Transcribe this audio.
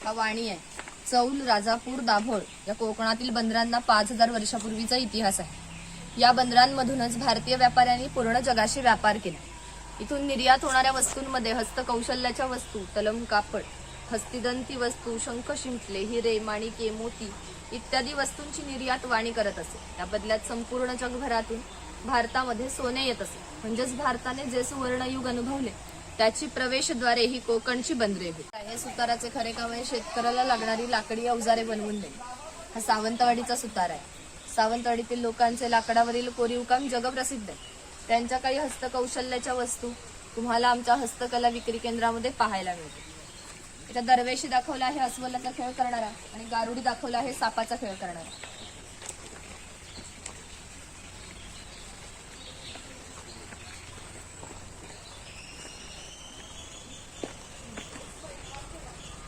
हा वाणी आहे. चौल, राजापूर, दाभोळ या कोकणातील बंदरांना 5000 वर्षापूर्वीचा इतिहास आहे. या बंदरांमधूनच भारतीय व्यापाऱ्यांनी पूर्ण जगाशी व्यापार केला. इथून निर्यात होणाऱ्या वस्तूंमध्ये हस्तकौशल्याच्या वस्तू, तलम कापड, हस्तिदंती वस्तू, शंख शिंपले, हिरे, माणिके, मोती इत्यादी वस्तूंची निर्यात वाणी करत असे. त्या बदल्यात संपूर्ण जगभरातून भारतामध्ये सोने येत असे. म्हणजेच भारताने जे सुवर्णयुग अनुभवले त्याची प्रवेशद्वारे ही कोकणची बंदरे होती. हे सुताराचे खरे काम आहे शेतकऱ्याला लागणारी लाकडी अवजारे बनवून देणे. हा सावंतवाडीचा सुतार आहे. सावंतवाडीतील लोकांचे लाकडावरील कोरीव काम जगप्रसिद्ध आहे. त्यांच्या काही हस्तकौशल्याच्या वस्तू तुम्हाला आमच्या हस्तकला विक्री केंद्रामध्ये पाहायला मिळते. इथं दरवेशी दाखवला आहे अस्वलाचा खेळ करणारा आणि गारुडी दाखवला आहे सापाचा खेळ करणारा.